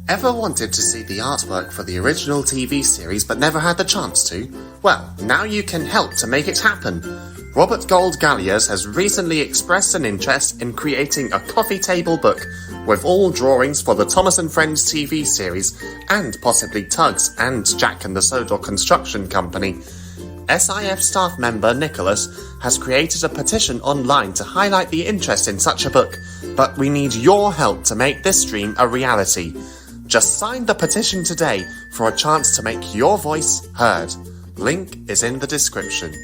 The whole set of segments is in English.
Ever wanted to see the artwork for the original TV series but never had the chance to? Well, now you can help to make it happen. Robert Gold Galliers has recently expressed an interest in creating a coffee table book with all drawings for the Thomas & Friends TV series and possibly Tugs and Jack and the Sodor Construction Company. SIF staff member Nicholas has created a petition online to highlight the interest in such a book, but we need your help to make this dream a reality. Just sign the petition today for a chance to make your voice heard. Link is in the description.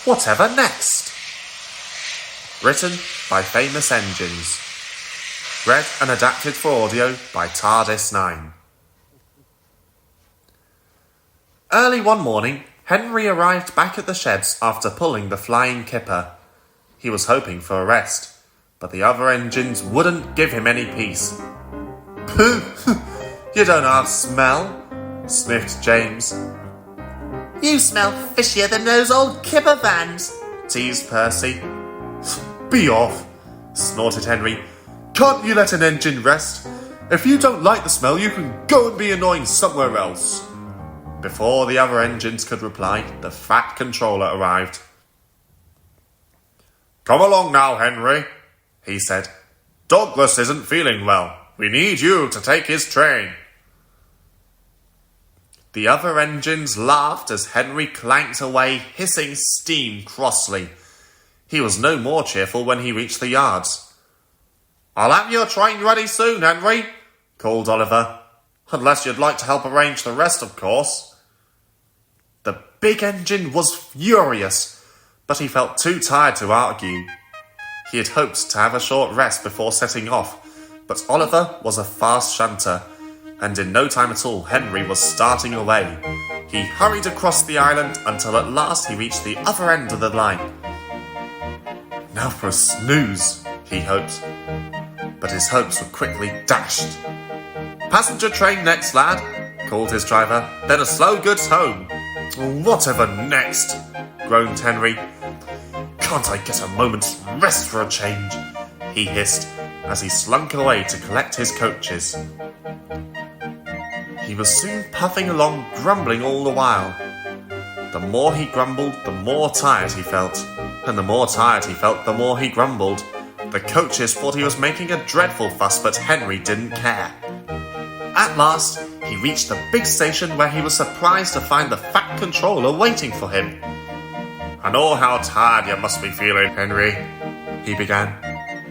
Whatever next? Written by Famous Engines. Read and adapted for audio by TARDIS9. Early one morning, Henry arrived back at the sheds after pulling the flying kipper. He was hoping for a rest, but the other engines wouldn't give him any peace. "Pooh! You don't half smell," sniffed James. "You smell fishier than those old kipper vans," teased Percy. "Be off," snorted Henry. "Can't you let an engine rest? If you don't like the smell, you can go and be annoying somewhere else." Before the other engines could reply, the Fat Controller arrived. "Come along now, Henry," he said. "Douglas isn't feeling well. We need you to take his train." The other engines laughed as Henry clanked away, hissing steam crossly. He was no more cheerful when he reached the yards. "I'll have your train ready soon, Henry," called Oliver. "Unless you'd like to help arrange the rest, of course." The big engine was furious, but he felt too tired to argue. He had hoped to have a short rest before setting off, but Oliver was a fast shunter, and in no time at all Henry was starting away. He hurried across the island until at last he reached the other end of the line. Now for a snooze, he hoped, but his hopes were quickly dashed. "Passenger train next, lad," called his driver, "then a slow goods home." "Whatever next?" groaned Henry. "Can't I get a moment's rest for a change?" he hissed as he slunk away to collect his coaches. He was soon puffing along, grumbling all the while. The more he grumbled, the more tired he felt, and the more tired he felt, the more he grumbled. The coaches thought he was making a dreadful fuss, but Henry didn't care. At last, he reached the big station where he was surprised to find the Fat Controller waiting for him. "I know how tired you must be feeling, Henry," he began,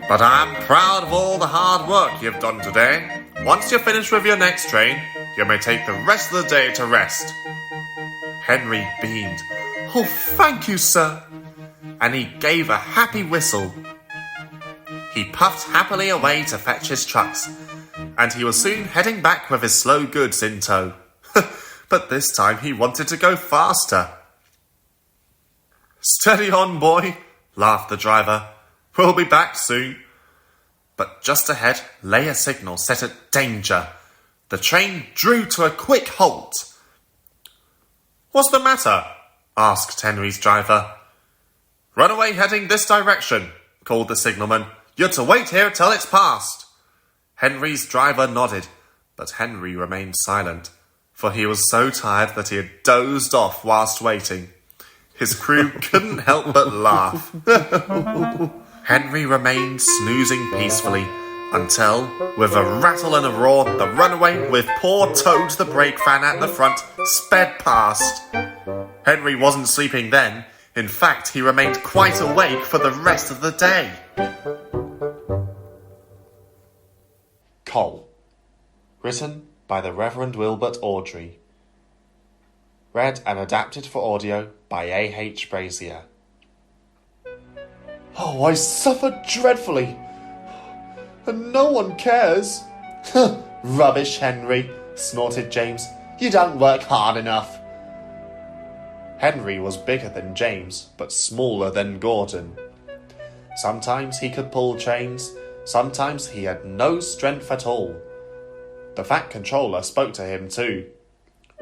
"but I'm proud of all the hard work you've done today. Once you're finished with your next train, you may take the rest of the day to rest." Henry beamed. "Oh, thank you, sir," and he gave a happy whistle. He puffed happily away to fetch his trucks, and he was soon heading back with his slow goods in tow. But this time he wanted to go faster. "Steady on, boy," laughed the driver. "We'll be back soon." But just ahead lay a signal set at danger. The train drew to a quick halt. "What's the matter?" asked Henry's driver. "Runaway heading this direction," called the signalman. "You're to wait here till it's passed." Henry's driver nodded, but Henry remained silent, for he was so tired that he had dozed off whilst waiting. His crew couldn't help but laugh. Henry remained snoozing peacefully until, with a rattle and a roar, the runaway, with poor Toad the brake fan at the front, sped past. Henry wasn't sleeping then. In fact, he remained quite awake for the rest of the day. Cole. Written by the Reverend Wilbert Audrey. Read and adapted for audio by A.H. Brazier. "Oh, I suffered dreadfully, and no one cares." "Rubbish, Henry," snorted James. "You don't work hard enough." Henry was bigger than James, but smaller than Gordon. Sometimes he could pull chains, sometimes he had no strength at all. The Fat Controller spoke to him too.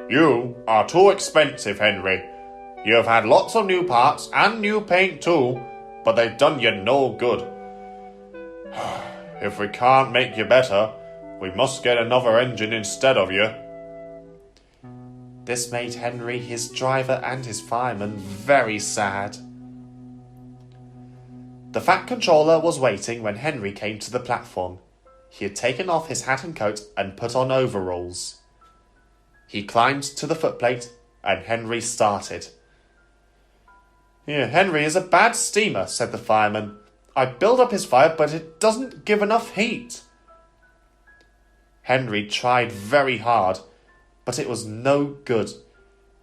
"You are too expensive, Henry. You have had lots of new parts and new paint too, but they've done you no good. If we can't make you better, we must get another engine instead of you." This made Henry, his driver and his fireman very sad. The Fat Controller was waiting when Henry came to the platform. He had taken off his hat and coat and put on overalls. He climbed to the footplate and Henry started. "Henry is a bad steamer," said the fireman. "I build up his fire, but it doesn't give enough heat." Henry tried very hard, but it was no good.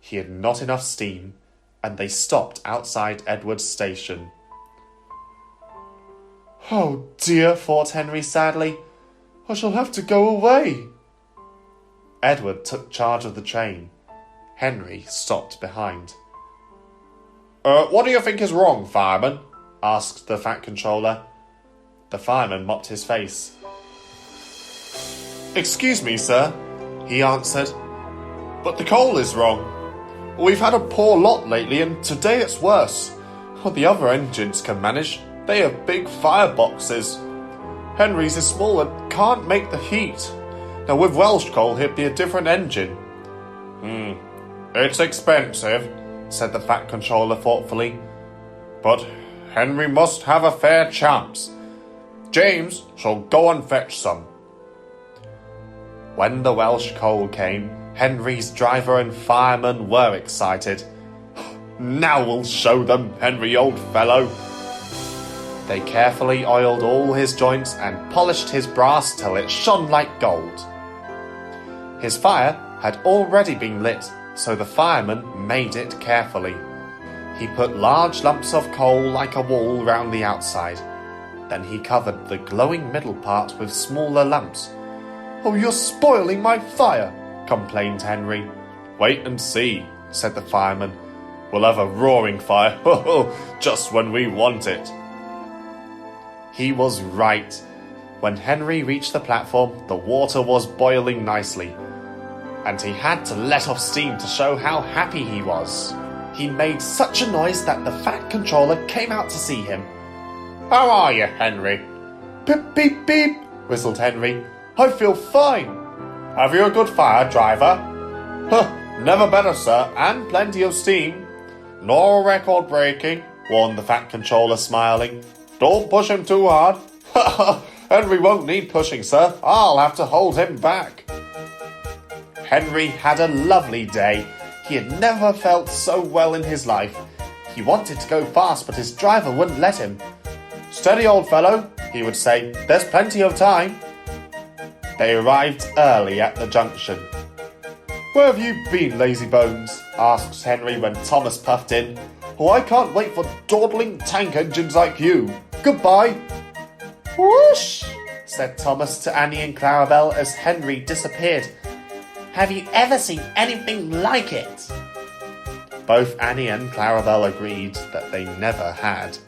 He had not enough steam, and they stopped outside Edward's station. "Oh dear," thought Henry sadly. "I shall have to go away." Edward took charge of the train. Henry stopped behind. What do you think is wrong, fireman?" asked the Fat Controller. The fireman mopped his face. "Excuse me, sir," he answered, "but the coal is wrong. We've had a poor lot lately, and today it's worse. The other engines can manage. They have big fireboxes. Henry's is small and can't make the heat. Now with Welsh coal, he'd be a different engine." "It's expensive," said the Fat Controller thoughtfully. "But Henry must have a fair chance. James shall go and fetch some." When the Welsh coal came, Henry's driver and fireman were excited. "Now we'll show them, Henry, old fellow." They carefully oiled all his joints and polished his brass till it shone like gold. His fire had already been lit, so the fireman made it carefully. He put large lumps of coal like a wall round the outside. Then he covered the glowing middle part with smaller lumps. "Oh, you're spoiling my fire," complained Henry. "Wait and see," said the fireman. "We'll have a roaring fire, just when we want it." He was right. When Henry reached the platform, the water was boiling nicely, and he had to let off steam to show how happy he was. He made such a noise that the Fat Controller came out to see him. "How are you, Henry?" "Beep, beep, beep," whistled Henry. "I feel fine." "Have you a good fire, driver?" "Never better, sir, and plenty of steam." "No record breaking," warned the Fat Controller, smiling. "Don't push him too hard." "Henry won't need pushing, sir. I'll have to hold him back." Henry had a lovely day. He had never felt so well in his life. He wanted to go fast, but his driver wouldn't let him. "Steady, old fellow," he would say. "There's plenty of time." They arrived early at the junction. "Where have you been, lazy bones?" asked Henry when Thomas puffed in. "Oh, I can't wait for dawdling tank engines like you. Goodbye." "Whoosh," said Thomas to Annie and Clarabelle as Henry disappeared. Have you ever seen anything like it?" Both Annie and Clarabelle agreed that they never had.